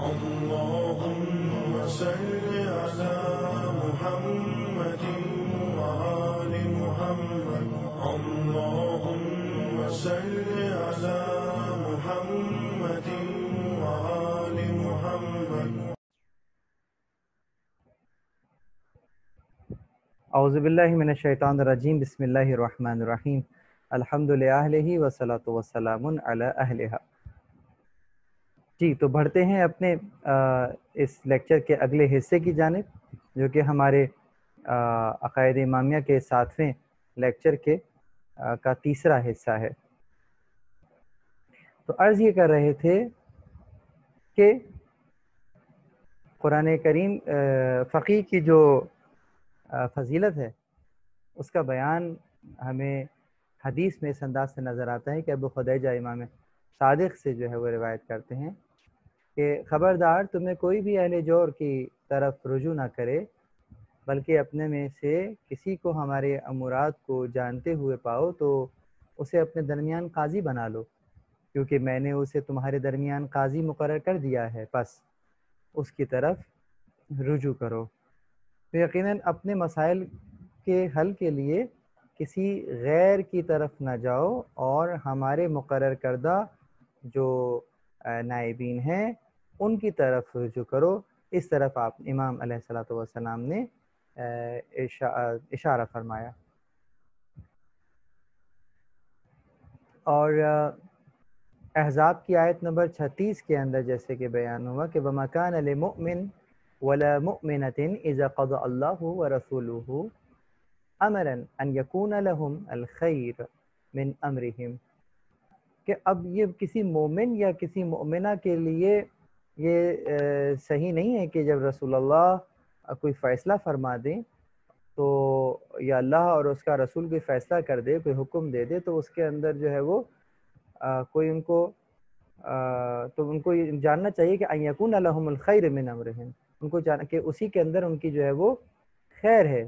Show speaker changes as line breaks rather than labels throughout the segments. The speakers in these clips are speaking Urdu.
اللهم صل على محمد وآل محمد. اللهم صل على محمد وآل محمد.
اعوذ باللہ من الشیطان الرجیم. بسم اللہ الرحمن الرحیم. الحمد للہ والصلاۃ والسلام علی اہلہا. جی، تو بڑھتے ہیں اپنے اس لیکچر کے اگلے حصے کی جانب، جو کہ ہمارے عقائد امامیہ کے 7ویں لیکچر کا تیسرا حصہ ہے. تو عرض یہ کر رہے تھے کہ قرآن کریم فقیہ کی جو فضیلت ہے اس کا بیان ہمیں حدیث میں اس انداز سے نظر آتا ہے کہ ابو خدیجہ امام صادق سے جو ہے وہ روایت کرتے ہیں کہ خبردار تمہیں کوئی بھی اہل جور کی طرف رجوع نہ کرے، بلکہ اپنے میں سے کسی کو ہمارے امورات کو جانتے ہوئے پاؤ تو اسے اپنے درمیان قاضی بنا لو، کیونکہ میں نے اسے تمہارے درمیان قاضی مقرر کر دیا ہے، پس اس کی طرف رجوع کرو. تو یقیناً اپنے مسائل کے حل کے لیے کسی غیر کی طرف نہ جاؤ اور ہمارے مقرر کردہ جو نائبین ہیں ان کی طرف رجوع کرو. اس طرف آپ امام علیہ الصلوۃ والسلام نے اشارہ فرمایا. اور احزاب کی آیت نمبر 36 کے اندر جیسے کہ بیان ہوا کہ وَمَا كَانَ لِمُؤْمِنٍ وَلَا مُؤْمِنَةٍ إِذَا قَضَى اللَّهُ وَرَسُولُهُ أَمْرًا أَنْ يَكُونَ لَهُمُ الْخَيْرُ مِنْ أَمْرِهِمْ، کہ اب یہ کسی مومن یا کسی مؤمنہ کے لیے یہ صحیح نہیں ہے کہ جب رسول اللہ کوئی فیصلہ فرما دیں تو یا اللہ اور اس کا رسول کوئی فیصلہ کر دے، کوئی حکم دے دے، تو اس کے اندر جو ہے وہ کوئی ان کو یہ جاننا چاہیے کہ ان یکون لہم الخیر من امرہم، ان کو جاننا کہ اسی کے اندر ان کی جو ہے وہ خیر ہے،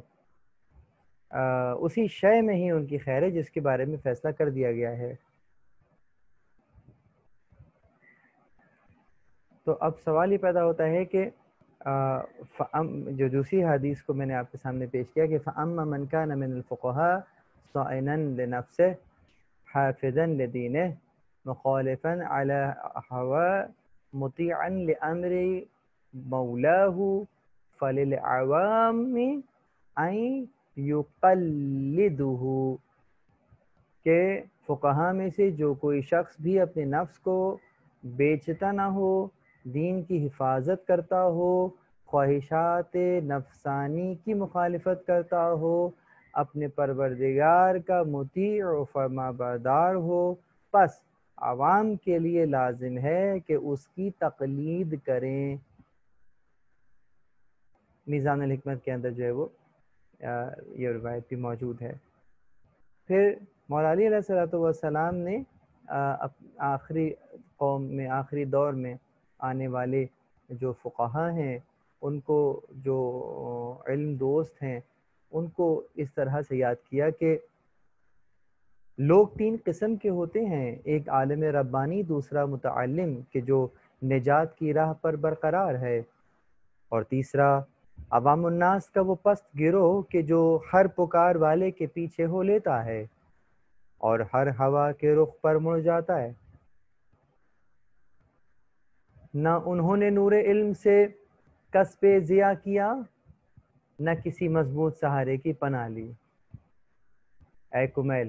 اسی شے میں ہی ان کی خیر ہے جس کے بارے میں فیصلہ کر دیا گیا ہے. تو اب سوال یہ پیدا ہوتا ہے کہ جو دوسری حدیث کو میں نے آپ کے سامنے پیش کیا کہ فَأَمَّا مَنْ كَانَ مِنَ الْفُقَهَاءِ صَائِنًا لِنَفْسِهِ حَافِظًا لِدِينِهِ مُخَالِفًا عَلَى هَوَى مُطِيعًا لِأَمْرِ مَوْلَاهُ فَلِلْعَوَامِ أَن يُقَلِّدُهُ، کہ فقہاء میں سے جو کوئی شخص بھی اپنے نفس کو بیچتا نہ ہو، دین کی حفاظت کرتا ہو، خواہشات نفسانی کی مخالفت کرتا ہو، اپنے پروردگار کا مطیع و فرما بردار ہو، پس عوام کے لیے لازم ہے کہ اس کی تقلید کریں. میزان الحکمت کے اندر جو ہے وہ یہ روایت بھی موجود ہے. پھر مولا علی علیہ السلام نے آخری قوم میں، آخری دور میں آنے والے جو فقہاء ہیں ان کو، جو علم دوست ہیں، ان کو اس طرح سے یاد کیا کہ لوگ 3 قسم کے ہوتے ہیں: ایک عالم ربانی، دوسرا متعلم کہ جو نجات کی راہ پر برقرار ہے، اور تیسرا عوام الناس کا وہ پست گروہ کہ جو ہر پکار والے کے پیچھے ہو لیتا ہے اور ہر ہوا کے رخ پر مڑ جاتا ہے. نہ انہوں نے نور علم سے کسب ضیاء کیا، نہ کسی مضبوط سہارے کی پناہ لی. اے کمیل،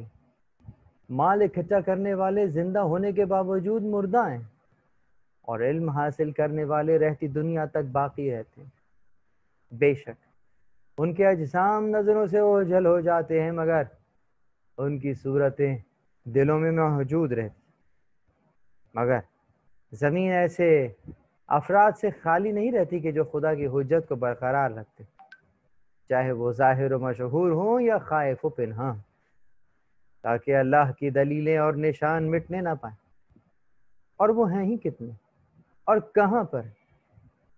مال اکٹھا کرنے والے زندہ ہونے کے باوجود مردہ ہیں، اور علم حاصل کرنے والے رہتی دنیا تک باقی رہتے ہیں. بے شک ان کے اجسام نظروں سے اوجھل ہو جاتے ہیں، مگر ان کی صورتیں دلوں میں موجود رہتی. مگر زمین ایسے افراد سے خالی نہیں رہتی کہ جو خدا کی حجت کو برقرار رکھتے، چاہے وہ ظاہر و مشہور ہوں یا خائف و پنہاں، تاکہ اللہ کی دلیلیں اور نشان مٹنے نہ پائیں. اور وہ ہیں ہی کتنے اور کہاں پر؟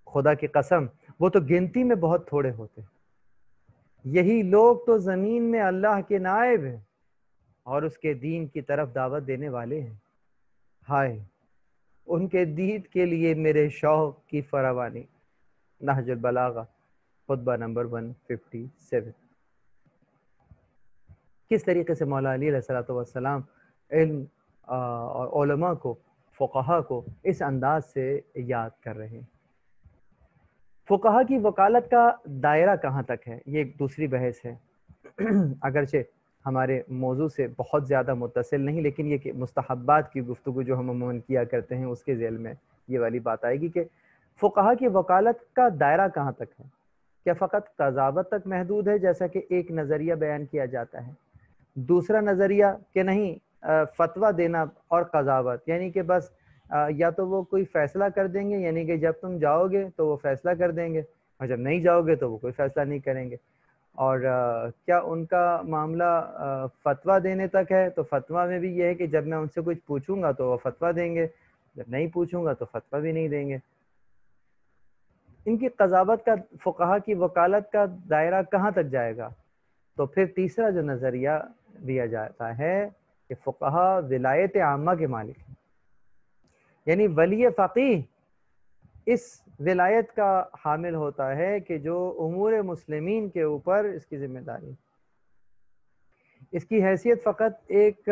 خدا کی قسم وہ تو گنتی میں بہت تھوڑے ہوتے. یہی لوگ تو زمین میں اللہ کے نائب ہیں اور اس کے دین کی طرف دعوت دینے والے ہیں. ہائے ان کے دید کے لیے میرے شوق کی فراوانی. نہج البلاغہ خطبہ نمبر 157. کس طریقے سے مولا علی علیہ الصلوۃ والسلام علم اور علماء کو، فقہا کو اس انداز سے یاد کر رہے ہیں. فقہا کی وکالت کا دائرہ کہاں تک ہے، یہ ایک دوسری بحث ہے. اگرچہ ہمارے موضوع سے بہت زیادہ متصل نہیں، لیکن یہ کہ مستحبات کی گفتگو جو ہم عموماً کیا کرتے ہیں اس کے ذیل میں یہ والی بات آئے گی کہ فقہا کی وکالت کا دائرہ کہاں تک ہے. کیا فقط قضاوت تک محدود ہے جیسا کہ ایک نظریہ بیان کیا جاتا ہے؟ دوسرا نظریہ کہ نہیں، فتویٰ دینا اور قضاوت، یعنی کہ بس یا تو وہ کوئی فیصلہ کر دیں گے، یعنی کہ جب تم جاؤ گے تو وہ فیصلہ کر دیں گے، اور جب نہیں جاؤ گے تو وہ کوئی فیصلہ نہیں کریں گے. اور کیا ان کا معاملہ فتویٰ دینے تک ہے؟ تو فتویٰ میں بھی یہ ہے کہ جب میں ان سے کچھ پوچھوں گا تو وہ فتویٰ دیں گے، جب نہیں پوچھوں گا تو فتویٰ بھی نہیں دیں گے. ان کی قضاوت کا، فقہا کی وکالت کا دائرہ کہاں تک جائے گا؟ تو پھر تیسرا جو نظریہ دیا جاتا ہے کہ فقہا ولایت عامہ کے مالک ہیں، یعنی ولی فقیہ اس ولایت کا حامل ہوتا ہے کہ جو امور مسلمین کے اوپر اس کی ذمہ داری. اس کی حیثیت فقط ایک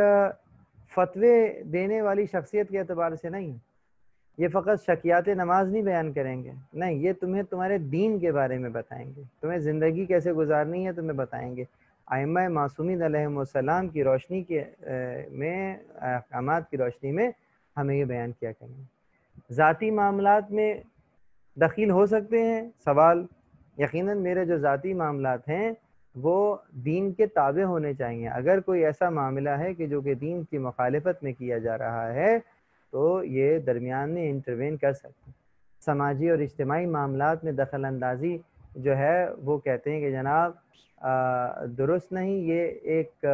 فتوے دینے والی شخصیت کے اعتبار سے نہیں ہے. یہ فقط شکیات نماز نہیں بیان کریں گے، نہیں، یہ تمہیں تمہارے دین کے بارے میں بتائیں گے، تمہیں زندگی کیسے گزارنی ہے تمہیں بتائیں گے. ائمہ معصومین علیہم السلام کی روشنی کے میں، احکامات کی روشنی میں ہمیں یہ بیان کیا کریں گے. ذاتی معاملات میں دخیل ہو سکتے ہیں سوال. یقیناً میرے جو ذاتی معاملات ہیں وہ دین کے تابع ہونے چاہیے. اگر کوئی ایسا معاملہ ہے کہ جو کہ دین کی مخالفت میں کیا جا رہا ہے تو یہ درمیان میں انٹروین کر سکتے ہیں. سماجی اور اجتماعی معاملات میں دخل اندازی جو ہے وہ کہتے ہیں کہ جناب درست نہیں. یہ ایک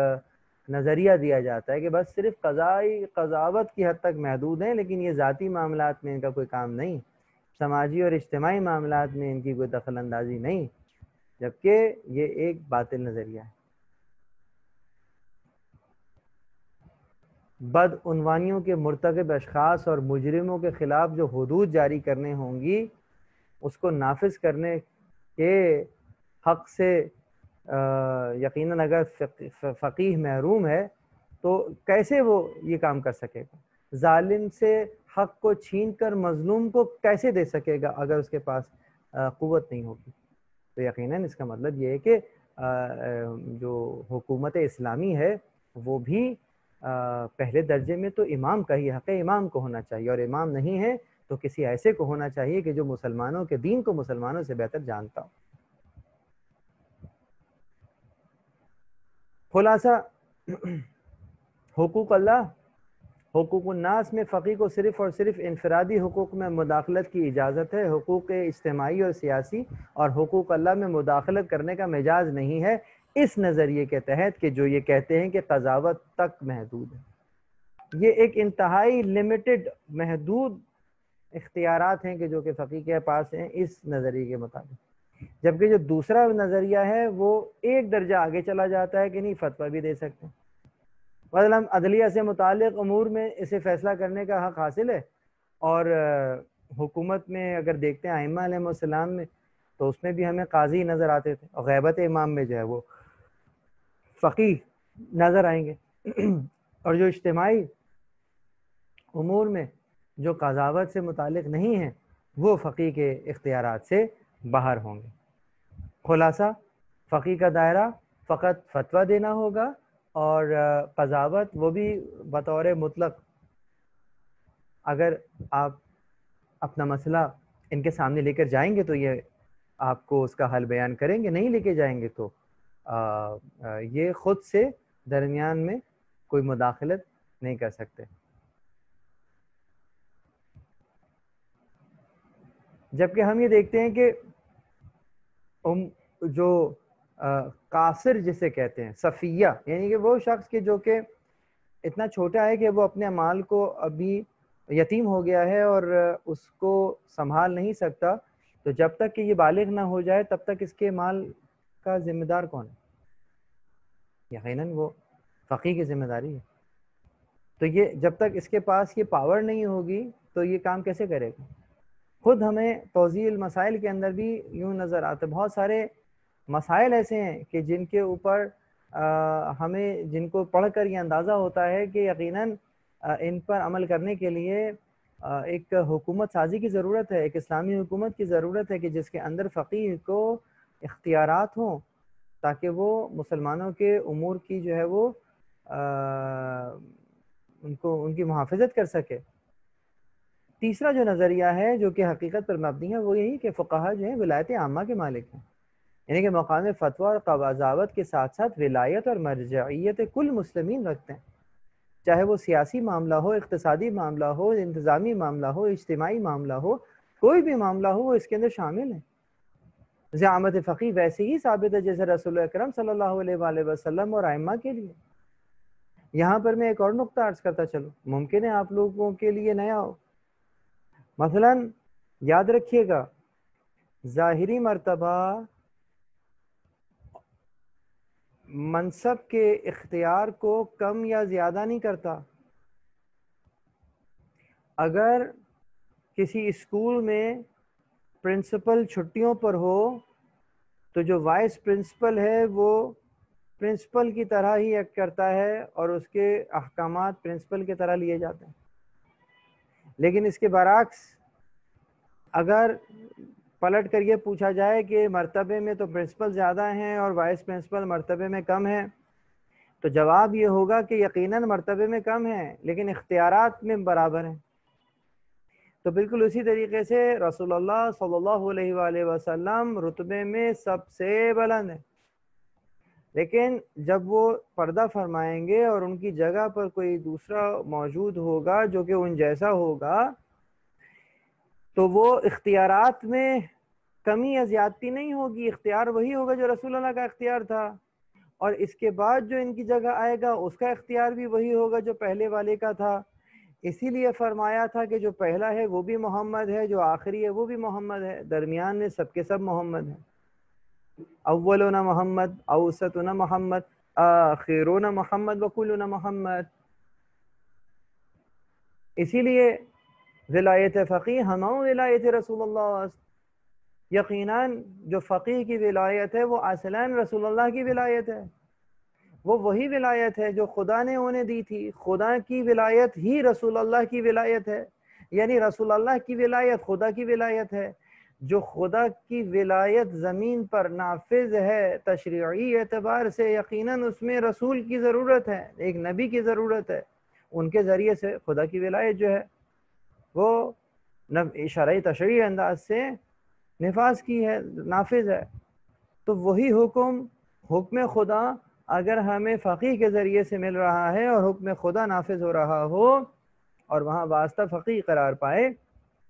نظریہ دیا جاتا ہے کہ بس صرف قضاوت کی حد تک محدود ہیں، لیکن یہ ذاتی معاملات میں ان کا کوئی کام نہیں، سماجی اور اجتماعی معاملات میں ان کی کوئی دخل اندازی نہیں، جبکہ یہ ایک باطل نظریہ ہے. بدعنوانیوں کے مرتکب اشخاص اور مجرموں کے خلاف جو حدود جاری کرنے ہوں گی اس کو نافذ کرنے کے حق سے یقیناً اگر فقیہ محروم ہے تو کیسے وہ یہ کام کر سکے گا؟ ظالم سے حق کو چھین کر مظلوم کو کیسے دے سکے گا اگر اس کے پاس قوت نہیں ہوگی؟ تو یقیناً اس کا مطلب یہ ہے کہ جو حکومت اسلامی ہے وہ بھی پہلے درجے میں تو امام کا ہی حق ہے، امام کو ہونا چاہیے، اور امام نہیں ہے تو کسی ایسے کو ہونا چاہیے کہ جو مسلمانوں کے دین کو مسلمانوں سے بہتر جانتا ہو. خلاصہ حقوق اللہ، حقوق الناس میں فقیہ کو صرف اور صرف انفرادی حقوق میں مداخلت کی اجازت ہے، حقوق اجتماعی اور سیاسی اور حقوق اللہ میں مداخلت کرنے کا مجاز نہیں ہے اس نظریے کے تحت کہ جو یہ کہتے ہیں کہ قضاوت تک محدود ہے. یہ ایک انتہائی لمیٹڈ، محدود اختیارات ہیں کہ جو کہ فقیہ کے پاس ہیں اس نظریے کے مطابق. جبکہ جو دوسرا نظریہ ہے وہ ایک درجہ آگے چلا جاتا ہے کہ نہیں، فتویٰ بھی دے سکتے ہیں. مثلاً عدلیہ سے متعلق امور میں اسے فیصلہ کرنے کا حق حاصل ہے، اور حکومت میں اگر دیکھتے ہیں ائمہ علیہ السلام میں تو اس میں بھی ہمیں قاضی نظر آتے تھے، اور غیبت امام میں جو ہے وہ فقیہ نظر آئیں گے. اور جو اجتماعی امور میں جو قضاوت سے متعلق نہیں ہیں وہ فقیہ کے اختیارات سے باہر ہوں گے. خلاصہ فقیہ کا دائرہ فقط فتویٰ دینا ہوگا، اور قضاوت وہ بھی بطور مطلق اگر آپ اپنا مسئلہ ان کے سامنے لے کر جائیں گے تو یہ آپ کو اس کا حل بیان کریں گے، نہیں لے کے جائیں گے تو یہ خود سے درمیان میں کوئی مداخلت نہیں کر سکتے. جبکہ ہم یہ دیکھتے ہیں کہ جو قاصر جسے کہتے ہیں، صفیہ، یعنی کہ وہ شخص کے جو کہ اتنا چھوٹا ہے کہ وہ اپنے مال کو ابھی یتیم ہو گیا ہے اور اس کو سنبھال نہیں سکتا، تو جب تک کہ یہ بالغ نہ ہو جائے تب تک اس کے مال کا ذمہ دار کون ہے؟ یقیناً وہ فقیہ کی ذمہ داری ہے. تو یہ جب تک اس کے پاس یہ پاور نہیں ہوگی تو یہ کام کیسے کرے گا؟ خود ہمیں توضیح المسائل کے اندر بھی یوں نظر آتا ہے، بہت سارے مسائل ایسے ہیں کہ جن کے اوپر ہمیں جن کو پڑھ کر یہ اندازہ ہوتا ہے کہ یقیناً ان پر عمل کرنے کے لیے ایک حکومت سازی کی ضرورت ہے، ایک اسلامی حکومت کی ضرورت ہے کہ جس کے اندر فقیہ کو اختیارات ہوں تاکہ وہ مسلمانوں کے امور کی جو ہے وہ ان کی محافظت کر سکے۔ تیسرا جو نظریہ ہے جو کہ حقیقت پر مبنی ہے وہ یہی کہ فقہا جو ہیں ولایت عامہ کے مالک ہیں، یعنی کہ مقام فتویٰ اور قضاوت کے ساتھ ساتھ ولایت اور مرجعیت کل مسلمین رکھتے ہیں، چاہے وہ سیاسی معاملہ ہو، اقتصادی معاملہ ہو، انتظامی معاملہ ہو، اجتماعی معاملہ ہو، کوئی بھی معاملہ ہو وہ اس کے اندر شامل ہے۔ زعامت فقیہ ویسے ہی ثابت ہے جیسے رسول اکرم صلی اللہ علیہ وآلہ وسلم اور ائمہ کے لیے۔ یہاں پر میں ایک اور نقطہ عرض کرتا چلوں، ممکن ہے آپ لوگوں کے لیے نیا ہو۔ مثلا یاد رکھیے گا، ظاہری مرتبہ منصب کے اختیار کو کم یا زیادہ نہیں کرتا۔ اگر کسی اسکول میں پرنسپل چھٹیوں پر ہو تو جو وائس پرنسپل ہے وہ پرنسپل کی طرح ہی ایکٹ کرتا ہے اور اس کے احکامات پرنسپل کی طرح لیے جاتے ہیں۔ لیکن اس کے برعکس اگر پلٹ کر یہ پوچھا جائے کہ مرتبے میں تو پرنسپل زیادہ ہیں اور وائس پرنسپل مرتبے میں کم ہیں، تو جواب یہ ہوگا کہ یقیناً مرتبے میں کم ہیں لیکن اختیارات میں برابر ہیں۔ تو بالکل اسی طریقے سے رسول اللہ صلی اللہ علیہ وآلہ وسلم رتبے میں سب سے بلند ہیں، لیکن جب وہ پردہ فرمائیں گے اور ان کی جگہ پر کوئی دوسرا موجود ہوگا جو کہ ان جیسا ہوگا تو وہ اختیارات میں کمی یا زیادتی نہیں ہوگی، اختیار وہی ہوگا جو رسول اللہ کا اختیار تھا، اور اس کے بعد جو ان کی جگہ آئے گا اس کا اختیار بھی وہی ہوگا جو پہلے والے کا تھا۔ اسی لیے فرمایا تھا کہ جو پہلا ہے وہ بھی محمد ہے، جو آخری ہے وہ بھی محمد ہے، درمیان میں سب کے سب محمد ہیں۔ اولنا محمد، اوسطنا محمد، آخرنا محمد، وکلنا محمد۔ اسی لیے ولایت فقیہ ہماؤں ولایت رسول اللہ، یقیناً جو فقیہ کی ولایت ہے وہ اصلاً رسول اللہ کی ولایت ہے، وہ وہی ولایت ہے جو خدا نے انہیں دی تھی۔ خدا کی ولایت ہی رسول اللہ کی ولایت ہے، یعنی رسول اللہ کی ولایت خدا کی ولایت ہے۔ جو خدا کی ولایت زمین پر نافذ ہے تشریعی اعتبار سے، یقیناً اس میں رسول کی ضرورت ہے، ایک نبی کی ضرورت ہے، ان کے ذریعے سے خدا کی ولایت جو ہے وہ شرعی تشریعی انداز سے نفاذ کی ہے، نافذ ہے۔ تو وہی حکم خدا اگر ہمیں فقیہ کے ذریعے سے مل رہا ہے اور حکم خدا نافذ ہو رہا ہو اور وہاں واسطہ فقیہ قرار پائے،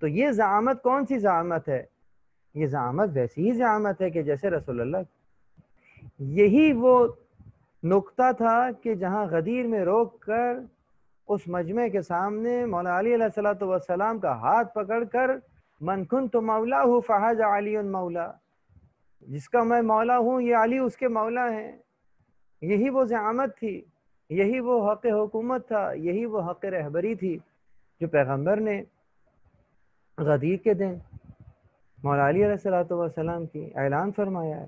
تو یہ زعامت کون سی زعامت ہے؟ یہ زعامت ویسی ہی زعامت ہے کہ جیسے رسول اللہ۔ یہی وہ نقطہ تھا کہ جہاں غدیر میں روک کر اس مجمع کے سامنے مولا علی علیہ السلام کا ہاتھ پکڑ کر من کنت مولا فہذا علی مولا، جس کا میں مولا ہوں یہ علی اس کے مولا ہیں۔ یہی وہ زعامت تھی، یہی وہ حق حکومت تھا، یہی وہ حق رہبری تھی جو پیغمبر نے غدیر کے دن مولا علی علیہ السلام کی اعلان فرمایا ہے،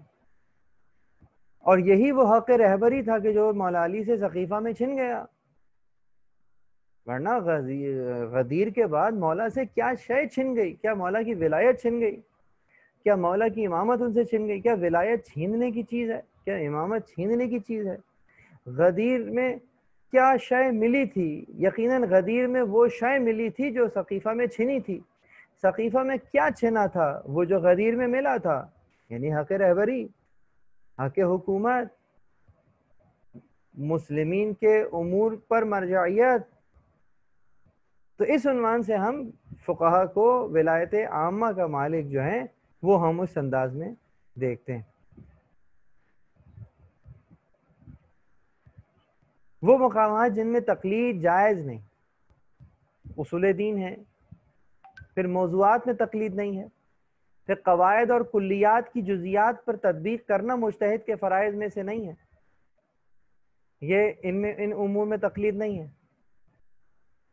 اور یہی وہ حق رہبری تھا کہ جو مولا علی سے سقیفہ میں چھن گیا۔ ورنہ غدیر کے بعد مولا سے کیا شے چھن گئی؟ کیا مولا کی ولایت چھن گئی؟ کیا مولا کی امامت ان سے چھن گئی؟ کیا ولایت چھیننے کی چیز ہے؟ کیا امامت چھیننے کی چیز ہے؟ غدیر میں کیا شے ملی تھی؟ یقیناً غدیر میں وہ شے ملی تھی جو سقیفہ میں چھنی تھی۔ سقیفہ میں کیا چھنا تھا؟ وہ جو غدیر میں ملا تھا، یعنی حق رہبری، حق حکومت، مسلمین کے امور پر مرجعیت۔ تو اس عنوان سے ہم فقہا کو ولایت عامہ کا مالک جو ہیں وہ ہم اس انداز میں دیکھتے ہیں۔ وہ مقامات جن میں تقلید جائز نہیں، اصول دین ہے، پھر موضوعات میں تقلید نہیں ہے، پھر قواعد اور کلیات کی جزیات پر تطبیق کرنا مجتہد کے فرائض میں سے نہیں ہے، یہ ان امور میں تقلید نہیں ہے،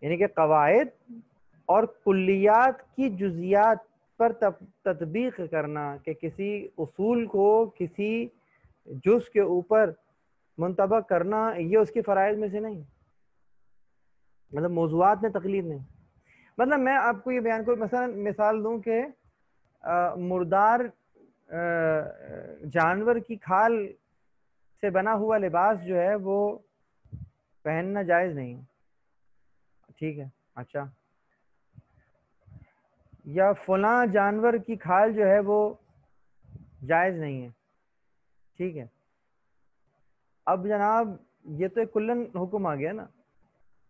یعنی کہ قواعد اور کلیات کی جزیات پر تطبیق کرنا کہ کسی اصول کو کسی جز کے اوپر منطبق کرنا، یہ اس کے فرائض میں سے نہیں، مطلب موضوعات میں تقلید نہیں۔ مطلب میں آپ کو یہ بیان کروں، مثلا مثال دوں کہ مردار جانور کی کھال سے بنا ہوا لباس جو ہے وہ پہننا جائز نہیں، ٹھیک ہے، اچھا، یا فلاں جانور کی کھال جو ہے وہ جائز نہیں ہے، ٹھیک ہے۔ اب جناب یہ تو ایک کلن حکم آ گیا نا۔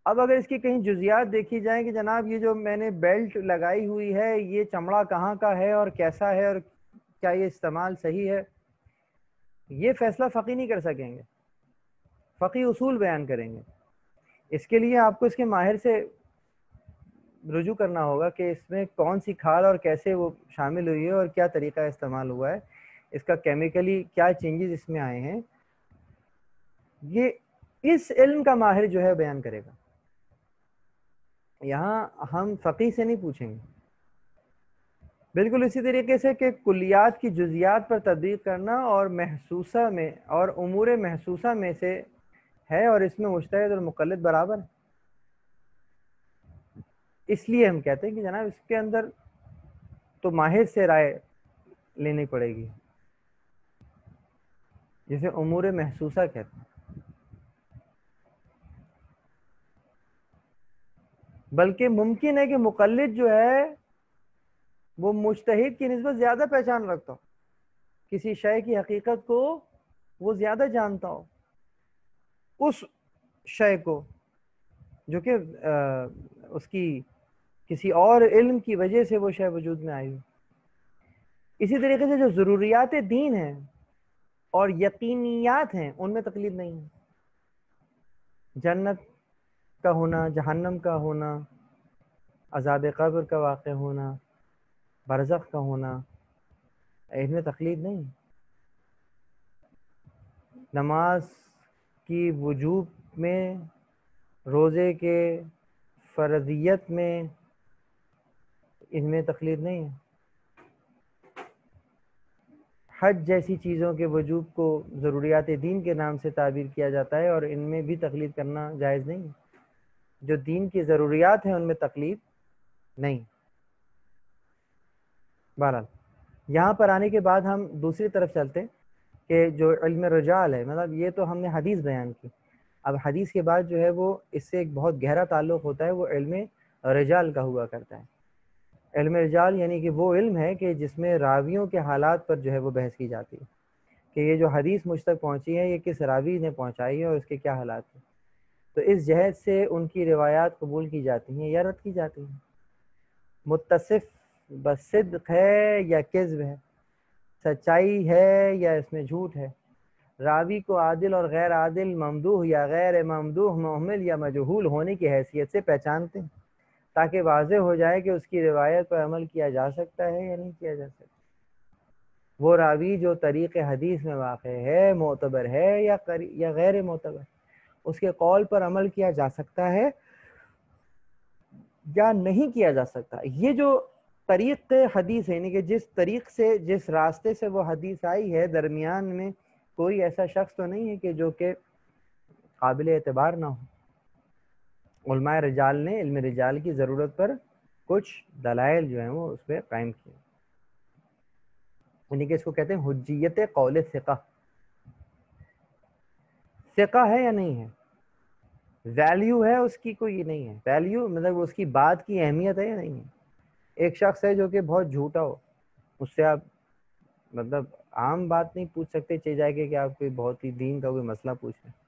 اب اگر اس کی کہیں جزیات دیکھی جائیں کہ جناب یہ جو میں نے بیلٹ لگائی ہوئی ہے یہ چمڑا کہاں کا ہے اور کیسا ہے اور کیا یہ استعمال صحیح ہے، یہ فیصلہ فقی نہیں کر سکیں گے، فقی اصول بیان کریں گے۔ اس کے لیے آپ کو اس کے ماہر سے رجوع کرنا ہوگا کہ اس میں کون سی کھال اور کیسے وہ شامل ہوئی ہے اور کیا طریقہ استعمال ہوا ہے، اس کا کیمیکلی کیا چینجز اس میں آئے ہیں، یہ اس علم کا ماہر جو ہے بیان کرے گا۔ یہاں ہم فقی سے نہیں پوچھیں گے۔ بالکل اسی طریقے سے کہ کلیات کی جزیات پر تطبیق کرنا اور محسوسہ میں اور امور محسوسہ میں سے ہے، اور اس میں مجتہد اور مقلد برابر ہے۔ اس لیے ہم کہتے ہیں کہ جناب اس کے اندر تو ماہر سے رائے لینی پڑے گی، جسے امور محسوسہ کہتے ہیں۔ بلکہ ممکن ہے کہ مقلد جو ہے وہ مجتہد کی نسبت زیادہ پہچان رکھتا ہو، کسی شے کی حقیقت کو وہ زیادہ جانتا ہو، اس شے کو جو کہ اس کی کسی اور علم کی وجہ سے وہ شے وجود میں آئی ہو۔ اسی طریقے سے جو ضروریات دین ہیں اور یقینیات ہیں ان میں تقلید نہیں ہے۔ جنت کا ہونا، جہنم کا ہونا، عذاب قبر کا واقع ہونا، برزخ کا ہونا، ان میں تقلید نہیں۔ نماز کی وجوب میں، روزے کے فرضیت میں، ان میں تقلید نہیں ہے۔ حج جیسی چیزوں کے وجوب کو ضروریات دین کے نام سے تعبیر کیا جاتا ہے اور ان میں بھی تقلید کرنا جائز نہیں ہے۔ جو دین کی ضروریات ہیں ان میں تقلید نہیں۔ بہرحال یہاں پر آنے کے بعد ہم دوسری طرف چلتے کہ جو علم رجال ہے، مطلب یہ تو ہم نے حدیث بیان کی، اب حدیث کے بعد جو ہے وہ اس سے ایک بہت گہرا تعلق ہوتا ہے، وہ علم رجال کا ہوا کرتا ہے۔ علم رجال یعنی کہ وہ علم ہے کہ جس میں راویوں کے حالات پر جو ہے وہ بحث کی جاتی ہے کہ یہ جو حدیث مجھ تک پہنچی ہے یہ کس راوی نے پہنچائی ہے اور اس کے کیا حالات ہیں، تو اس جہت سے ان کی روایات قبول کی جاتی ہیں یا رد کی جاتی ہیں، متصف بصدق ہے یا کذب ہے، سچائی ہے یا اس میں جھوٹ ہے، راوی کو عادل اور غیر عادل، ممدوح یا غیر ممدوح، مہمل یا مجہول ہونے کی حیثیت سے پہچانتے ہیں تاکہ واضح ہو جائے کہ اس کی روایت پر عمل کیا جا سکتا ہے یا نہیں کیا جا سکتا۔ وہ راوی جو طریق حدیث میں واقع ہے معتبر ہے یا غیر معتبر، اس کے قول پر عمل کیا جا سکتا ہے یا نہیں کیا جا سکتا۔ یہ جو طریق حدیث ہے یعنی کہ جس طریق سے، جس راستے سے وہ حدیث آئی ہے، درمیان میں کوئی ایسا شخص تو نہیں ہے کہ جو کہ قابل اعتبار نہ ہو۔ علماء رجال نے علم رجال کی ضرورت پر کچھ دلائل جو ہیں وہ اس پہ قائم کیے، یعنی کہ اس کو کہتے ہیں حجیت قول ثقہ۔ ثقہ ہے یا نہیں ہے، ویلیو ہے اس کی، کوئی نہیں ہے ویلیو، مطلب اس کی بات کی اہمیت ہے یا نہیں ہے۔ ایک شخص ہے جو کہ بہت جھوٹا ہو، اس سے آپ مطلب عام بات نہیں پوچھ سکتے، چاہے جائے کہ آپ کوئی بہت ہی دین کا کوئی مسئلہ پوچھ رہے ہیں۔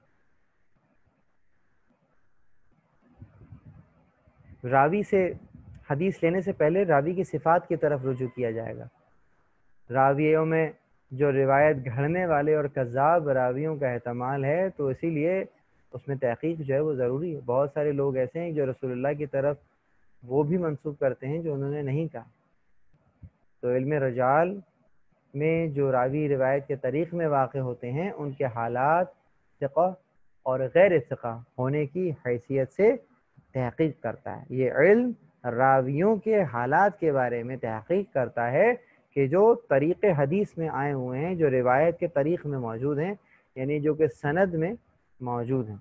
راوی سے حدیث لینے سے پہلے راوی کی صفات کی طرف رجوع کیا جائے گا۔ راویوں میں جو روایت گھڑنے والے اور کذاب راویوں کا احتمال ہے تو اسی لیے اس میں تحقیق جو ہے وہ ضروری ہے۔ بہت سارے لوگ ایسے ہیں جو رسول اللہ کی طرف وہ بھی منسوب کرتے ہیں جو انہوں نے نہیں کہا۔ تو علم رجال میں جو راوی روایت کے طریق میں واقع ہوتے ہیں ان کے حالات ثقہ اور غیر ثقہ ہونے کی حیثیت سے تحقیق کرتا ہے۔ یہ علم راویوں کے حالات کے بارے میں تحقیق کرتا ہے کہ جو طریق حدیث میں آئے ہوئے ہیں، جو روایت کے طریق میں موجود ہیں، یعنی جو کہ سند میں موجود ہیں۔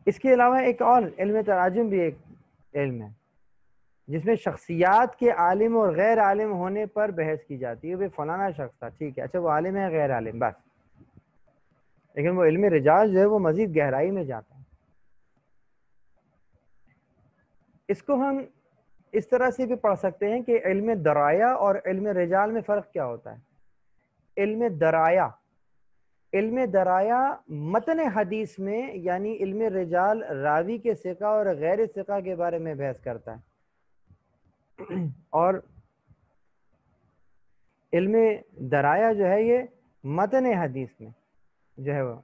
اس کے علاوہ ایک اور علم تراجم بھی ایک علم ہے جس میں شخصیات کے عالم اور غیر عالم ہونے پر بحث کی جاتی ہے۔ وہ فلانا شخص تھا، ٹھیک ہے، اچھا وہ عالم ہے غیر عالم، بس، لیکن وہ علم رجال جو ہے وہ مزید گہرائی میں جاتا ہے۔ اس کو ہم اس طرح سے بھی پڑھ سکتے ہیں کہ علم درایا اور علم رجال میں فرق کیا ہوتا ہے۔ علم درایا متن حدیث میں، یعنی علم رجال راوی کے ثقہ اور غیر ثقہ کے بارے میں بحث کرتا ہے، اور علم درایا جو ہے یہ متن حدیث میں جو ہے وہ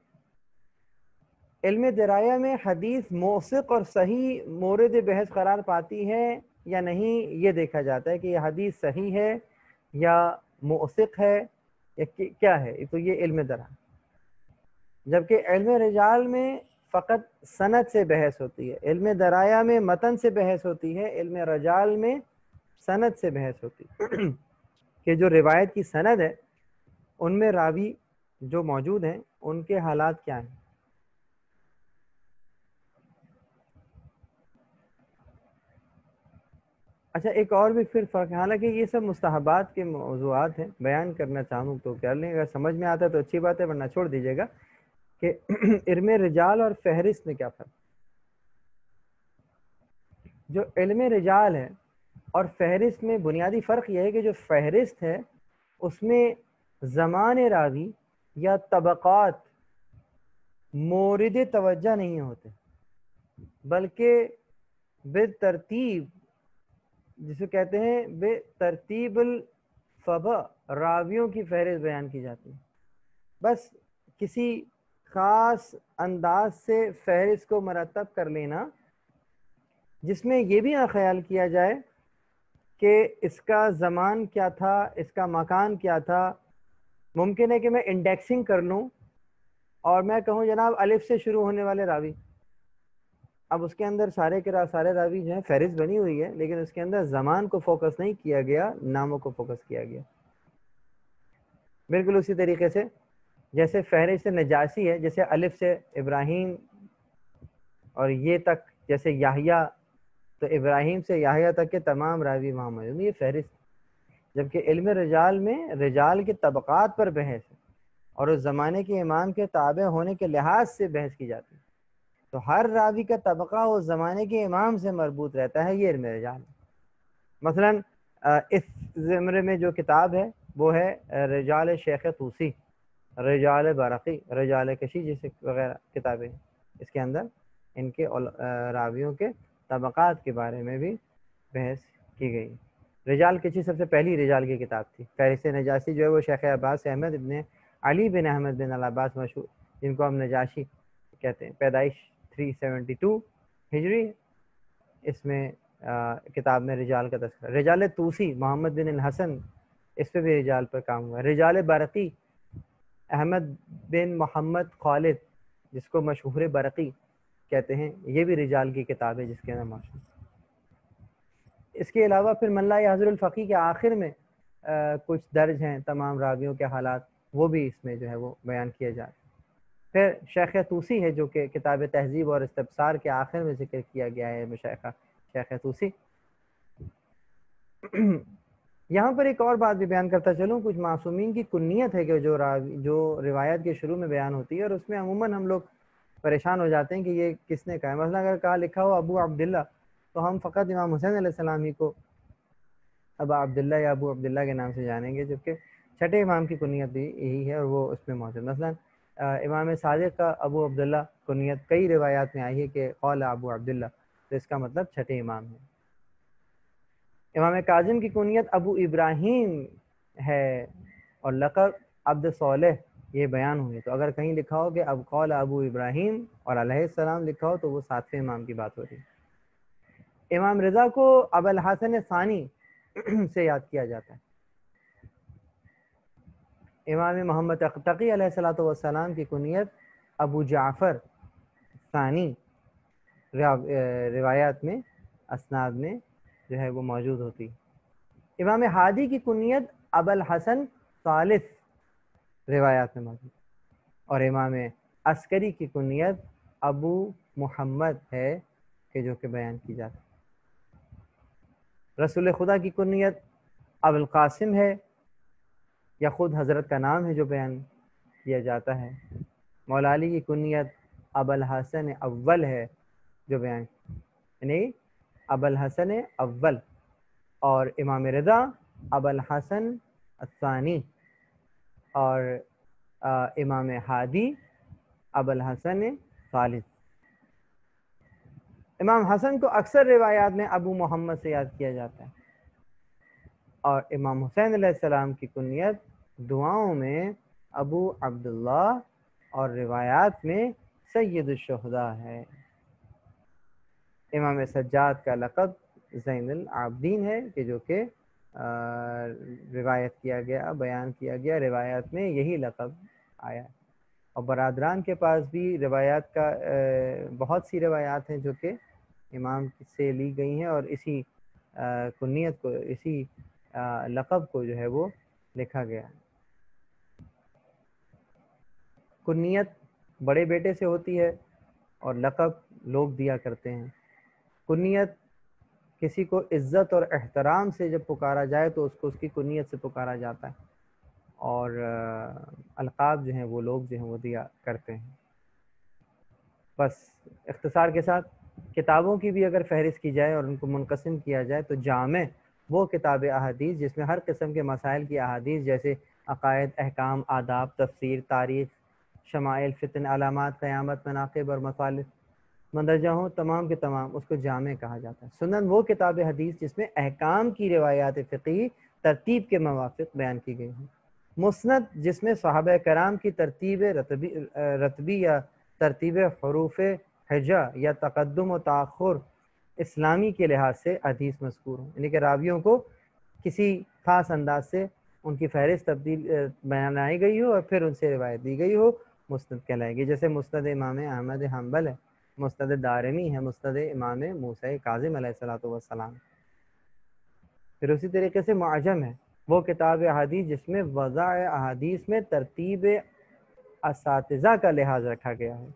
علم درایا میں حدیث موثق اور صحیح مورد بحث قرار پاتی ہے یا نہیں، یہ دیکھا جاتا ہے کہ یہ حدیث صحیح ہے یا موثق ہے یا کیا ہے، تو یہ علم درایا۔ جبکہ علم رجال میں فقط سند سے بحث ہوتی ہے، علم درایا میں متن سے بحث ہوتی ہے، علم رجال میں سند سے بحث ہوتی ہے کہ جو روایت کی سند ہے ان میں راوی جو موجود ہیں ان کے حالات کیا ہیں۔ اچھا ایک اور بھی پھر فرق ہے، حالانکہ یہ سب مستحبات کے موضوعات ہیں، بیان کرنا چاہوں تو کر لیں، اگر سمجھ میں آتا ہے تو اچھی بات ہے، ورنہ چھوڑ دیجیے گا کہ علم رجال اور فہرست میں کیا فرق۔ جو علم رجال ہے اور فہرست میں بنیادی فرق یہ ہے کہ جو فہرست ہے اس میں زمان راوی یا طبقات مورد توجہ نہیں ہوتے، بلکہ بے ترتیب، جسے کہتے ہیں بے ترتیب الفبا، راویوں کی فہرست بیان کی جاتی ہے۔ بس کسی خاص انداز سے فہرست کو مرتب کر لینا جس میں یہ بھی نہ خیال کیا جائے کہ اس کا زمان کیا تھا، اس کا مکان کیا تھا۔ ممکن ہے کہ میں انڈیکسنگ کر لوں اور میں کہوں جناب الف سے شروع ہونے والے راوی، اب اس کے اندر سارے راوی جو ہیں فہرست بنی ہوئی ہے، لیکن اس کے اندر زمان کو فوکس نہیں کیا گیا، ناموں کو فوکس کیا گیا۔ بالکل اسی طریقے سے جیسے فہرست نجاشی ہے، جیسے الف سے ابراہیم اور یہ تک، جیسے یحییٰ تو ابراہیم سے یحییٰ تک کے تمام راوی وہاں موجود، یہ فہرست۔ جبکہ علم رجال میں رجال کے طبقات پر بحث ہے اور اس زمانے کے امام کے تابع ہونے کے لحاظ سے بحث کی جاتی ہے، تو ہر راوی کا طبقہ اس زمانے کے امام سے مربوط رہتا ہے، یہ علم رجال ہے۔ مثلا اس زمرے میں جو کتاب ہے وہ ہے رجال شیخ طوسی، رجال برقی، رجال کشی جیسے وغیرہ کتابیں، اس کے اندر ان کے راویوں کے طبقات کے بارے میں بھی بحث کی گئی۔ رجال کشی سب سے پہلی رجال کی کتاب تھی۔ فہرست نجاشی جو ہے وہ شیخ عباس احمد ابن علی بن احمد بن العباس مشہور، جن کو ہم نجاشی کہتے ہیں، پیدائش 372 ہجری، اس میں کتاب میں رجال کا تذکرہ۔ رجال طوسی محمد بن الحسن، اس پہ بھی رجال پر کام ہوا ہے۔ رجال برقی احمد بن محمد خالد، جس کو مشہور برقی کہتے ہیں، یہ بھی رجال کی کتاب ہے جس کے اندر موجود۔ اس کے علاوہ پھر من لا یحضر الفقیہ کے آخر میں کچھ درج ہیں تمام راویوں کے حالات، وہ بھی اس میں جو ہے وہ بیان کیے جائے۔ پھر شیخ طوسی ہے جو کہ کتاب تہذیب اور استبصار کے آخر میں ذکر کیا گیا ہے، شیخ طوسی۔ یہاں پر ایک اور بات بھی بیان کرتا چلوں، کچھ معصومین کی کنیت ہے کہ جو روایت کے شروع میں بیان ہوتی ہے، اور اس میں عموماً ہم لوگ پریشان ہو جاتے ہیں کہ یہ کس نے کہا ہے۔ مثلا اگر کہا لکھا ہو ابو عبداللہ، تو ہم فقط امام حسین علیہ السلام ہی کو ابا عبداللہ یا ابو عبداللہ کے نام سے جانیں گے، جبکہ چھٹے امام کی کنیت بھی یہی ہے اور وہ اس میں موجود۔ مثلا امام صادق کا ابو عبداللہ کنیت کئی روایات میں آئی ہے کہ قول ابو عبداللہ، تو اس کا مطلب چھٹے امام ہے۔ امام کاظم کی کنیت ابو ابراہیم ہے اور لقب عبد صالح، یہ بیان ہوئی، تو اگر کہیں لکھا ہو کہ اب قول ابو ابراہیم اور علیہ السلام لکھا ہو تو وہ ساتویں امام کی بات ہو رہی ہے۔ امام رضا کو ابو الحسن ثانی سے یاد کیا جاتا ہے۔ امام محمد تقی علیہ السلام کی کنیت ابو جعفر ثانی روایات میں اسناد میں جو ہے وہ موجود ہوتی. امام ہادی کی کنیت ابو الحسن ثالث روایات میں موجود، اور امام عسکری کی کنیت ابو محمد ہے کہ جو کہ بیان کی جاتی. رسول خدا کی کنیت ابو القاسم ہے، یا خود حضرت کا نام ہے جو بیان کیا جاتا ہے. مولا علی کی کنیت ابو الحسن اول ہے جو بیان، یعنی ابو الحسن اول، اور امام رضا ابو الحسن الثانی، اور امام ہادی ابو الحسن ثالث. امام حسن کو اکثر روایات میں ابو محمد سے یاد کیا جاتا ہے، اور امام حسین علیہ السلام کی کنیت دعاؤں میں ابو عبداللہ اور روایات میں سید الشہداء ہے. امام سجاد کا لقب زین العابدین ہے کہ جو کہ روایت کیا گیا، بیان کیا گیا، روایات میں یہی لقب آیا. اور برادران کے پاس بھی روایات کا بہت سی روایات ہیں جو کہ امام سے لی گئی ہیں، اور اسی کنیت کو، اسی لقب کو جو ہے وہ لکھا گیا. کنیت بڑے بیٹے سے ہوتی ہے اور لقب لوگ دیا کرتے ہیں. کنیت کسی کو عزت اور احترام سے جب پکارا جائے تو اس کو اس کی کنیت سے پکارا جاتا ہے، اور القاب جو ہیں وہ لوگ جو ہیں وہ دیا کرتے ہیں. بس اختصار کے ساتھ کتابوں کی بھی اگر فہرست کی جائے اور ان کو منقسم کیا جائے تو جامع وہ کتاب احادیث جس میں ہر قسم کے مسائل کی احادیث جیسے عقائد، احکام، آداب، تفسیر، تاریخ، شمائل، فتن، علامات، قیامت، مناقب اور مصالح مندرجہ ہوں، تمام کے تمام اس کو جامع کہا جاتا ہے. سنن وہ کتاب حدیث جس میں احکام کی روایات فقہی ترتیب کے موافق بیان کی گئی ہیں. مسند جس میں صحابہ کرام کی ترتیب رتبی یا ترتیب حروف ہجا یا تقدم و تاخر اسلامی کے لحاظ سے حدیث مذکور ہوں، یعنی کہ راویوں کو کسی خاص انداز سے ان کی فہرست تبدیل بنائی گئی ہو اور پھر ان سے روایت دی گئی ہو، مسند کہلائے گی. جیسے مسند امام احمد حنبل ہے، مسند دارمی ہے، مسند امام موسیٰ کاظم علیہ السلام. پھر اسی طریقے سے معجم ہے وہ کتاب احادیث جس میں وضع احادیث میں ترتیب اساتذہ کا لحاظ رکھا گیا ہے،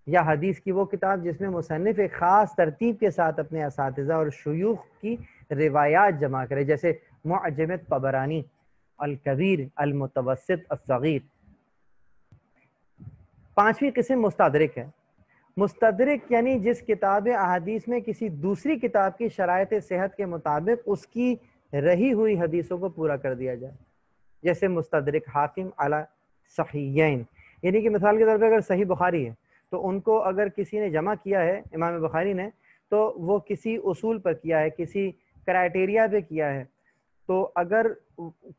یا حدیث کی وہ کتاب جس میں مصنف ایک خاص ترتیب کے ساتھ اپنے اساتذہ اور شیوخ کی روایات جمع کرے، جیسے معجم طبرانی، الکبیر، المتوسط، الصغیر. پانچویں قسم مستدرک ہے. مستدرک یعنی جس کتاب احادیث میں کسی دوسری کتاب کی شرائط صحت کے مطابق اس کی رہی ہوئی حدیثوں کو پورا کر دیا جائے، جیسے مستدرک حاکم علی صحیحین، یعنی کہ مثال کے طور پہ اگر صحیح بخاری ہے تو ان کو اگر کسی نے جمع کیا ہے امام بخاری نے تو وہ کسی اصول پر کیا ہے، کسی کرائٹیریا پہ کیا ہے. تو اگر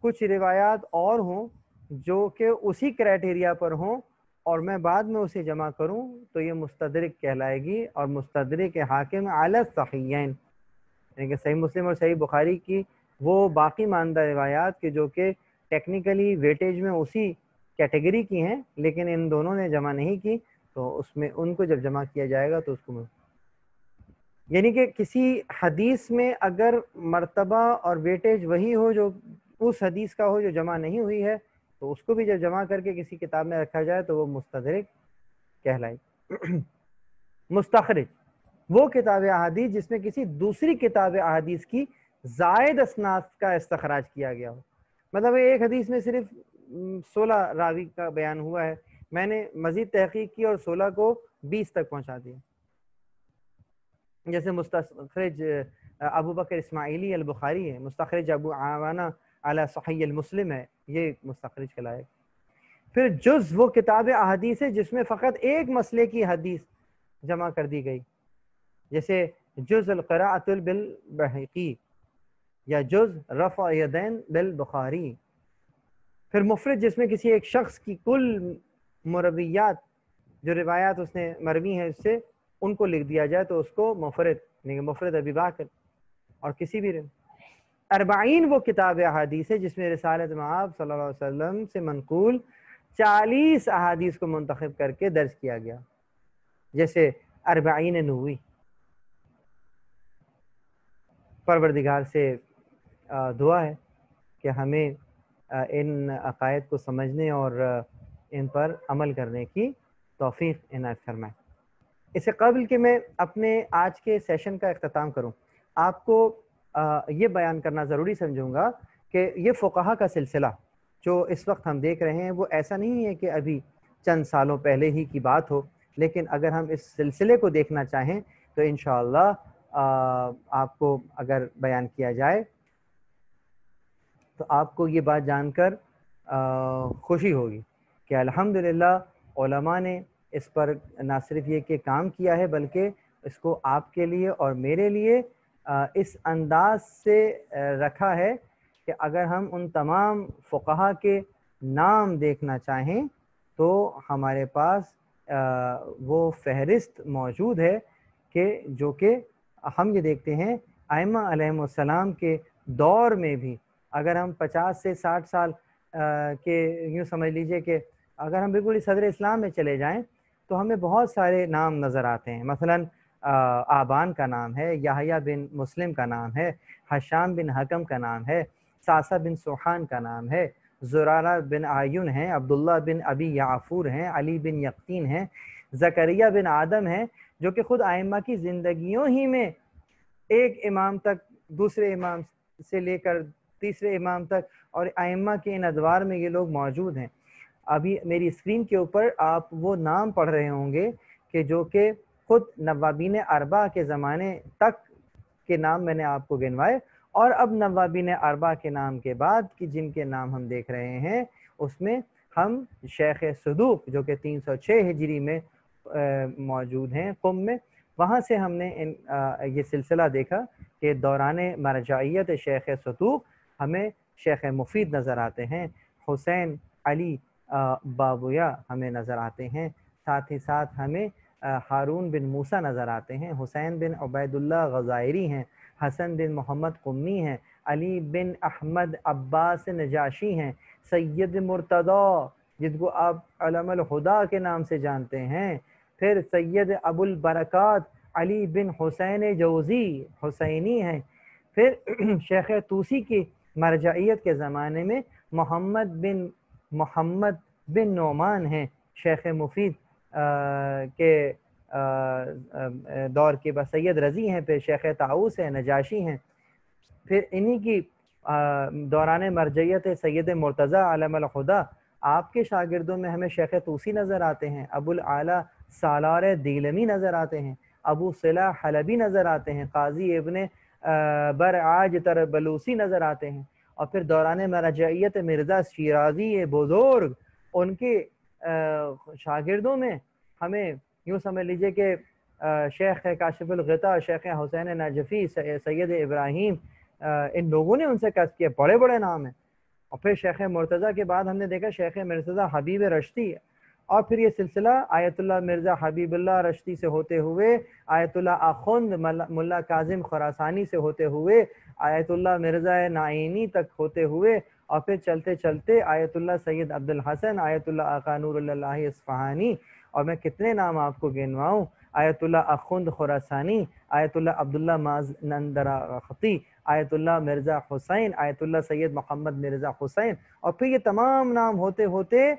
کچھ روایات اور ہوں جو کہ اسی کرائٹیریا پر ہوں اور میں بعد میں اسے جمع کروں تو یہ مستدرک کہلائے گی. اور مستدرک حاکم علی الصحیحین یعنی کہ صحیح مسلم اور صحیح بخاری کی وہ باقی ماندہ روایات کے جو کہ ٹیکنیکلی ویٹیج میں اسی کیٹیگری کی ہیں لیکن ان دونوں نے جمع نہیں کی، تو اس میں ان کو جب جمع کیا جائے گا تو اس کو یعنی کہ کسی حدیث میں اگر مرتبہ اور ویٹیج وہی ہو جو اس حدیث کا ہو جو جمع نہیں ہوئی ہے تو اس کو بھی جب جمع کر کے کسی کتاب میں رکھا جائے تو وہ مستدرک کہلائے. مستخرج وہ کتاب احادیث جس میں کسی دوسری کتاب احادیث کی زائد اسناد کا استخراج کیا گیا ہو. مطلب ایک حدیث میں صرف 16 راوی کا بیان ہوا ہے، میں نے مزید تحقیق کی اور 16 کو 20 تک پہنچا دیا. جیسے مستخرج ابو بکر اسماعیلی البخاری ہے، مستخرج ابو عوانہ علی صحیح المسلم ہے، یہ مستخرج کہلائے. پھر جز وہ کتاب احادیث ہے جس میں فقط ایک مسئلے کی حدیث جمع کر دی گئی، جیسے جز القراءۃ بالبحقی یا جز رفع یدین بالبخاری. پھر مفرد جس میں کسی ایک شخص کی کل مرویات جو روایات اس نے مروی ہیں اس سے ان کو لکھ دیا جائے تو اس کو مفرد یعنی کہ مفرد ابی بکر. اور کسی بھی 40 وہ کتاب احادیث ہے جس میں رسالت مآب صلی اللہ علیہ وسلم سے منقول 40 احادیث کو منتخب کر کے درج کیا گیا، جیسے 40 نووی. پروردگار سے دعا ہے کہ ہمیں ان عقائد کو سمجھنے اور ان پر عمل کرنے کی توفیق عنایت فرمائے. اس سے قبل کہ میں اپنے آج کے سیشن کا اختتام کروں، آپ کو یہ بیان کرنا ضروری سمجھوں گا کہ یہ فقہا کا سلسلہ جو اس وقت ہم دیکھ رہے ہیں وہ ایسا نہیں ہے کہ ابھی چند سالوں پہلے ہی کی بات ہو، لیکن اگر ہم اس سلسلے کو دیکھنا چاہیں تو انشاءاللہ آپ کو اگر بیان کیا جائے تو آپ کو یہ بات جان کر خوشی ہوگی کہ الحمدللہ علماء نے اس پر نہ صرف یہ کہ کام کیا ہے بلکہ اس کو آپ کے لیے اور میرے لیے اس انداز سے رکھا ہے کہ اگر ہم ان تمام فقہا کے نام دیکھنا چاہیں تو ہمارے پاس وہ فہرست موجود ہے کہ جو کہ ہم یہ دیکھتے ہیں ائمہ علیہم السلام کے دور میں بھی اگر ہم 50 سے 60 سال کے یوں سمجھ لیجئے کہ اگر ہم بالکل صدر اسلام میں چلے جائیں تو ہمیں بہت سارے نام نظر آتے ہیں. مثلاً آبان کا نام ہے، یحییٰ بن مسلم کا نام ہے، حشام بن حکم کا نام ہے، ساسا بن سوحان کا نام ہے، زرارہ بن عیون ہیں، عبداللہ بن ابی یعفور ہیں، علی بن یقطین ہیں، زکریا بن آدم ہیں، جو کہ خود ائمہ کی زندگیوں ہی میں ایک امام تک، دوسرے امام سے لے کر تیسرے امام تک، اور ائمہ کے ان ادوار میں یہ لوگ موجود ہیں. ابھی میری اسکرین کے اوپر آپ وہ نام پڑھ رہے ہوں گے کہ جو کہ خود نوابین اربعہ کے زمانے تک کے نام میں نے آپ کو گنوائے، اور اب نوابین اربعہ کے نام کے بعد کی جن کے نام ہم دیکھ رہے ہیں اس میں ہم شیخ صدوق جو کہ 306 ہجری میں موجود ہیں قم میں، وہاں سے ہم نے یہ سلسلہ دیکھا کہ دوران مرجعیت شیخ صدوق ہمیں شیخ مفید نظر آتے ہیں، حسین علی بابویا ہمیں نظر آتے ہیں، ساتھ ہی ساتھ ہمیں ہارون بن موسیٰ نظر آتے ہیں، حسین بن عبید اللہ غزائری ہیں، حسن بن محمد قمی ہیں، علی بن احمد عباس نجاشی ہیں، سید مرتضیٰ جن کو آپ علم الہدا کے نام سے جانتے ہیں، پھر سید ابو البرکات علی بن حسین جوزی حسینی ہیں، پھر شیخ طوسی کی مرجعیت کے زمانے میں محمد بن نعمان ہیں، شیخ مفید کے دور کے بعد سید رضی ہیں، پھر شیخ طاؤس ہیں، نجاشی ہیں، پھر انہی کی دوران مرجعیت سید مرتضیٰ علم الہدا. آپ کے شاگردوں میں ہمیں شیخ طوسی نظر آتے ہیں، ابو الاعلیٰ سالار دیلمی نظر آتے ہیں، ابو صلاح حلبی نظر آتے ہیں، قاضی ابن برعاج طرابلوسی نظر آتے ہیں، اور پھر دوران مرجعیت مرزا شیرازی بزرگ ان کے شاگردوں میں ہمیں یوں سمجھ لیجئے کہ شیخ کاشف الغطا، شیخ حسین نجفی، سید ابراہیم، ان لوگوں نے ان سے کسب کیا، بڑے بڑے نام ہیں. اور پھر شیخ مرتضیٰ کے بعد ہم نے دیکھا شیخ مرتضیٰ حبیب رشتی، اور پھر یہ سلسلہ آیت اللہ مرزا حبیب اللہ رشتی سے ہوتے ہوئے آیت اللہ آخوند ملا کاظم خراسانی سے ہوتے ہوئے آیت اللہ مرزا نعینی تک ہوتے ہوئے، اور پھر چلتے چلتے آیت اللہ سید عبد الحسن، آیت اللہ آقا نور اللہ اصفہانی، اور میں کتنے نام آپ کو گنواؤں، آیت اللہ آخوند خراسانی، آیت اللہ عبداللہ مازندرختی، آیت اللہ مرزا حسین، آیت اللہ سید محمد مرزا حسین، اور پھر یہ تمام نام ہوتے ہوتے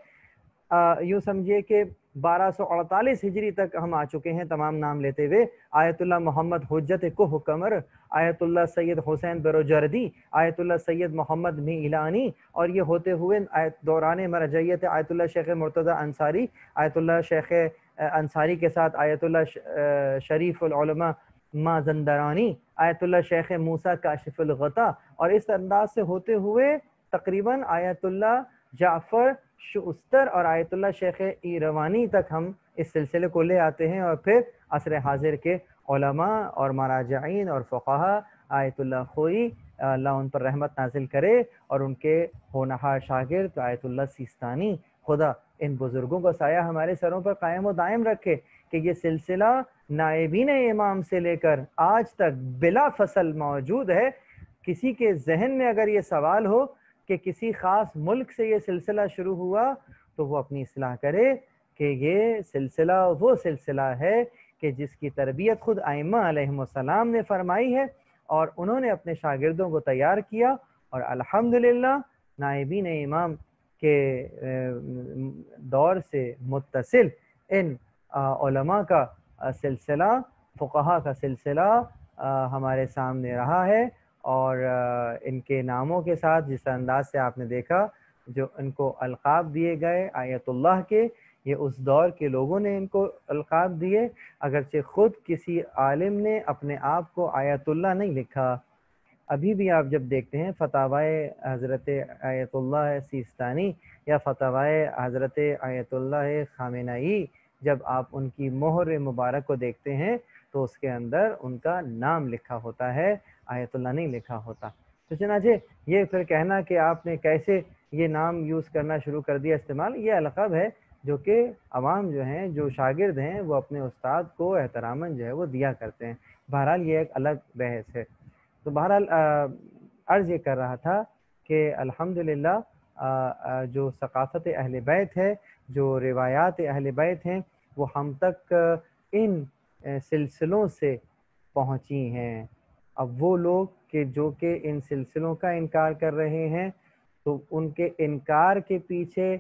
یوں سمجھیے کہ 1248 ہجری تک ہم آ چکے ہیں تمام نام لیتے ہوئے. آیت اللہ محمد حجت کوہ قمر، آیت اللہ سید حسین بروجردی، آیت اللہ سید محمد میلانی، اور یہ ہوتے ہوئے دوران مرجعیت آیت اللہ شیخ مرتضیٰ انصاری، آیت اللہ شیخ انصاری کے ساتھ آیت اللہ شریف العلماء مازندرانی، آیت اللہ شیخ موسیٰ کاشف الغطا، اور اس انداز سے ہوتے ہوئے تقریباً آیت اللہ جعفر شؤستر اور آیت اللہ شیخ ایروانی تک ہم اس سلسلے کو لے آتے ہیں. اور پھر عصر حاضر کے علماء اور مراجعین اور فقہا آیت اللہ خوئی، اللہ ان پر رحمت نازل کرے، اور ان کے ہونہار شاگرد آیت اللہ سیستانی، خدا ان بزرگوں کا سایہ ہمارے سروں پر قائم و دائم رکھے کہ یہ سلسلہ نائبین امام سے لے کر آج تک بلا فصل موجود ہے. کسی کے ذہن میں اگر یہ سوال ہو کہ کسی خاص ملک سے یہ سلسلہ شروع ہوا تو وہ اپنی اصلاح کرے کہ یہ سلسلہ وہ سلسلہ ہے کہ جس کی تربیت خود ائمہ علیہم السلام نے فرمائی ہے اور انہوں نے اپنے شاگردوں کو تیار کیا، اور الحمدللہ نائبین امام کے دور سے متصل ان علماء کا سلسلہ، فقہا کا سلسلہ ہمارے سامنے رہا ہے، اور ان کے ناموں کے ساتھ جس انداز سے آپ نے دیکھا جو ان کو القاب دیے گئے آیت اللہ کے، یہ اس دور کے لوگوں نے ان کو القاب دیے، اگرچہ خود کسی عالم نے اپنے آپ کو آیت اللہ نہیں لکھا۔ ابھی بھی آپ جب دیکھتے ہیں فتاوائے حضرت آیت اللہ سیستانی یا فتاوائے حضرت آیت اللہ خامنئی، جب آپ ان کی مہر مبارک کو دیکھتے ہیں تو اس کے اندر ان کا نام لکھا ہوتا ہے، آیت اللہ نہیں لکھا ہوتا۔ تو چنانچہ یہ پھر کہنا کہ آپ نے کیسے یہ نام یوز کرنا شروع کر دیا استعمال، یہ القاب ہے جو کہ عوام جو ہیں، جو شاگرد ہیں، وہ اپنے استاد کو احتراماً جو ہے وہ دیا کرتے ہیں۔ بہرحال یہ ایک الگ بحث ہے۔ تو بہرحال عرض یہ کر رہا تھا کہ الحمدللہ جو ثقافت اہل بیت ہے، جو روایات اہل بیت ہیں، وہ ہم تک ان سلسلوں سے پہنچی ہیں۔ اب وہ لوگ جو کہ ان سلسلوں کا انکار کر رہے ہیں، تو ان کے انکار کے پیچھے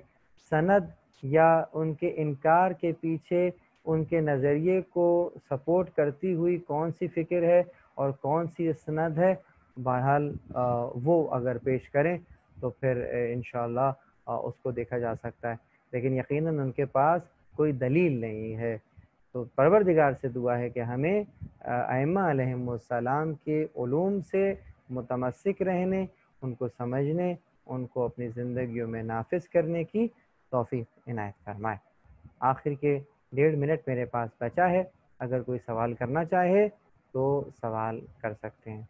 سند یا ان کے انکار کے پیچھے ان کے نظریے کو سپورٹ کرتی ہوئی کون سی فکر ہے اور کون سی سند ہے، بہرحال وہ اگر پیش کریں تو پھر انشاءاللہ اس کو دیکھا جا سکتا ہے، لیکن یقیناً ان کے پاس کوئی دلیل نہیں ہے۔ تو پروردگار سے دعا ہے کہ ہمیں ائمہ علیہم السلام کے علوم سے متمسک رہنے، ان کو سمجھنے، ان کو اپنی زندگیوں میں نافذ کرنے کی توفیق عنایت فرمائے۔ آخر کے 1.5 منٹ میرے پاس بچا ہے، اگر کوئی سوال کرنا چاہے تو سوال کر سکتے ہیں۔